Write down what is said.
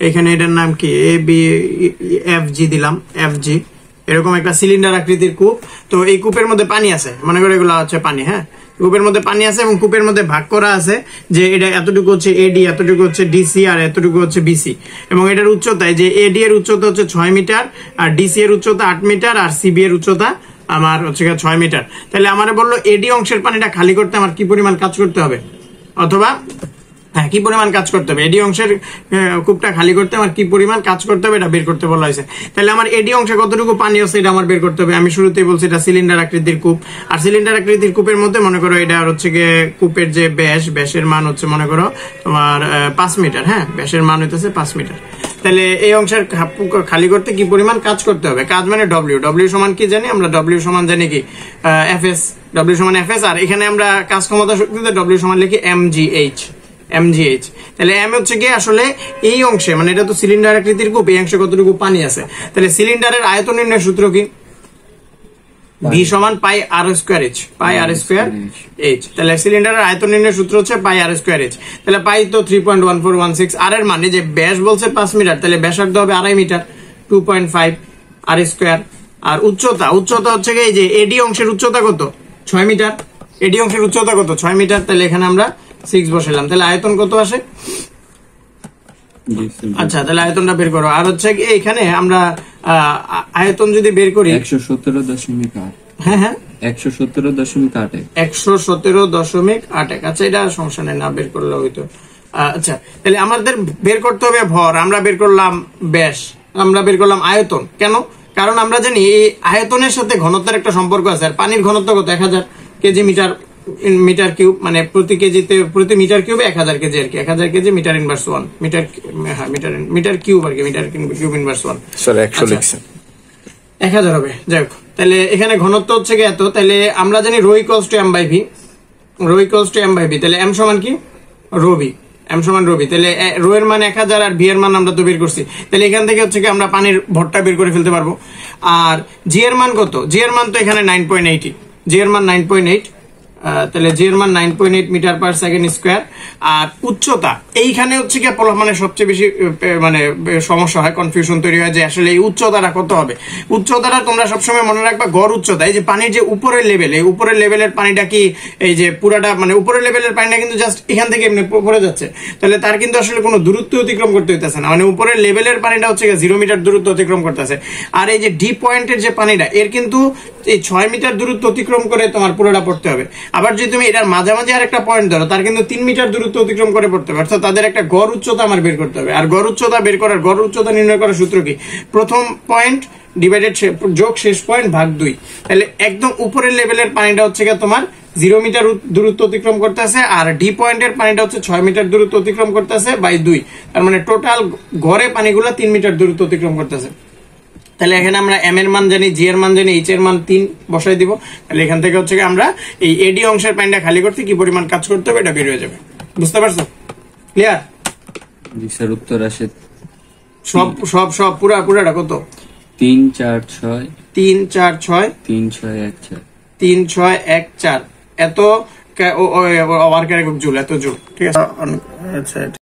এখানে এটার নাম কি এ বি এফ জি দিলাম, এফ জি। এরকম একটা সিলিন্ডার আকৃতির কূপ। তো এই কূপের মধ্যে পানি আছে, মনে করো এগুলো হচ্ছে পানি। হ্যাঁ, কূপের মধ্যে পানি আছে এবং কূপের মধ্যে ভাগ করা আছে যে এটা এতটুকু হচ্ছে এডি, এতটুকু হচ্ছে ডিসি, আর এতটুকু হচ্ছে বিসি। এবং এটার উচ্চতায় যে এডি এর উচ্চতা হচ্ছে 6 মিটার, আর ডিসি এর উচ্চতা 8 মিটার, আর সিবি এর উচ্চতা আমার হচ্ছে 6 মিটার। তাহলে আমার বললো এডি অংশের পানিটা খালি করতে আমার কি পরিমাণ কাজ করতে হবে, অথবা হ্যাঁ কি পরিমাণ কাজ করতে হবে, এডি অংশের কূপটা খালি করতে আমার কি পরিমাণ কাজ করতে হবে এটা বের করতে বলা হয়েছে। তাহলে আমার এডি অংশে কতটুকু পানি আছে এটা আমার বের করতে হবে। আমি শুরুতেই বলছি এটা সিলিন্ডার আকৃতির কূপ, আর সিলিন্ডার আকৃতির কূপের মধ্যে মনে করো এটা হচ্ছে গিয়ে কূপের যে ব্যাসের মান হচ্ছে মনে করো তোমার 5 মিটার। হ্যাঁ, ব্যাসের মান হইতেছে 5 মিটার। তাহলে এই অংশের খালি করতে কি পরিমাণ কাজ করতে হবে, কাজ মানে ডব্লিউ। ডব্লিউ সমান কি জানি আমরা, ডব্লিউ সমান জানি কি এফএস, ডব্লিউ সমান এফএস। আর এখানে আমরা কাজ ক্ষমতা শক্তিতে ডব্লিউ সমান লিখি এমজিএইচ, এমজিএইচ। তাহলে এম হচ্ছে কি আসলে এই অংশে, মানে এটা তো সিলিন্ডার আকৃতির কূপ, এই অংশে কতটুকু পানি আছে। তাহলে সিলিন্ডারের আয়তন নির্ণয়ের সূত্র কি, ভি সমান পাই আর স্কোয়ার এইচ, পাই আর স্কোয়ার এইচ। তাহলে সিলিন্ডারের আয়তন নির্ণয়ের সূত্র হচ্ছে পাই আর স্কোয়ার এইচ। তাহলে পাই তো 3.1416, আর এর মানে যে ব্যাস বলছে 5 মিটার, তাহলে ব্যাসার্ধ হবে 2.5 মিটার, 2.5 আর স্কোয়ার। আর উচ্চতা, উচ্চতা হচ্ছে এই যে এডি অংশের উচ্চতা কত, 6 মিটার। এডি অংশের উচ্চতা কত, 6 মিটার। তাহলে এখানে আমরা 6 বসালাম। তাহলে আয়তন কত আসে, আচ্ছা তাহলে আয়তনটা বের করো। আর হচ্ছে এখানে আমরা আয়তন যদি বের করি 117.8, হ্যাঁ হ্যাঁ 117.8, 117.81। আচ্ছা এটা সমস্যা নেই, না বের করলে হইতো। আচ্ছা তাহলে আমাদের বের করতে হবে ভর, আমরা বের করলাম ব্যাস, আমরা বের করলাম আয়তন। কেন? কারণ আমরা জানি এই আয়তনের সাথে ঘনত্বের একটা সম্পর্ক আছে। আর পানির ঘনত্ব কত, 1000 কেজি মিটার কিউব, মানে প্রতি কেজিতে প্রতি মিটার কিউবে 1000 কেজি আর কি, 1000 কেজি মিটার ইনভার্স 1 মিটার, হ্যাঁ মিটার কিউব আর কি, মিটার কিউব ইনভার্স 1। স্যার 100 লিখছেন, 1000 হবে। যাই হোক, তাহলে এখানে ঘনত্ব হচ্ছে কি এত। তাহলে আমরা জানি rho equals to m by v, rho equals to m by v. তাহলে এম সমান কি, রো ভি, এম সমান রো ভি। তাহলে রো এর মান 1000 আর ভি এর মান আমরা তো বের করছি। তাহলে এখান থেকে হচ্ছে কি আমরা পানির ভরটা বের করে ফেলতে পারবো। আর জি এর মান কত, জি এর মান তো এখানে 9.8, জি এর মান 9.8। তাহলে জি এর মান 9.8 মিটার পার সেকেন্ড স্কোয়ার। আর উচ্চতা, এইখানে হচ্ছে কি মানে সবচেয়ে বেশি মানে সমস্যা হয়, কনফিউশন তৈরি হয় যে আসলে এই উচ্চতাটা কত হবে। উচ্চতাটা তোমরা সবসময় মনে রাখবা গড় উচ্চতা। এই যে পানির যে উপরের লেভেল, এই উপরের লেভেলের পানিটা কি এই যে পুরাটা মানে উপরের লেভেলের পানিটা কিন্তু জাস্ট এখান থেকে এমনি পড়ে যাচ্ছে। তাহলে তার কিন্তু আসলে কোনো দূরত্ব অতিক্রম করতে হইতেছে না, মানে উপরের লেভেলের পানিটা হচ্ছে 0 মিটার দূরত্ব অতিক্রম করতেছে। আর এই যে ডি পয়েন্টের যে পানিটা, এর কিন্তু এই 6 মিটার দূরত্ব অতিক্রম করে তোমার পুরোটা পড়তে হবে। আবার যদি তুমি এটার মাঝামাঝি আর একটা পয়েন্ট ধরো, তার কিন্তু 3 মিটার দূরত্ব অতিক্রম করে পড়তে হবে। অর্থাৎ তাদের একটা গড় উচ্চতা আমার বের করতে হবে। আর গড় উচ্চতা বের করার, গড় উচ্চতা নির্ণয় করার সূত্র কি, প্রথম পয়েন্ট ডিভাইডেড যোগ শেষ পয়েন্ট ভাগ 2। তাহলে একদম উপরের লেভেলের পানিটা হচ্ছে তোমার 0 মিটার দূরত্ব অতিক্রম করতেছে, আর ডি পয়েন্টের পানিটা হচ্ছে 6 মিটার দূরত্ব অতিক্রম করতেছে বাই 2। তার মানে টোটাল গড়ে পানিগুলা 3 মিটার দূরত্ব অতিক্রম করতেছে। তাহলে এখানে আমরা এম এর মান জানি, জি এর মান জানি, এইচ এর মান 3 বসাই দিব। তাহলে এখান থেকে হচ্ছে আমরা এই এডি অংশের পানিটা খালি করতে কি পরিমাণ কাজ করতে হবে এটা বের হয়ে যাবে। বুঝতে পারছো? ক্লিয়ার? জি স্যার, উত্তর আসে সব সব সব পুরাটা কত, 346 346 3614, 3614। এত ওয়ার্ক একক জুল, এত জুল। ঠিক আছে, আচ্ছা।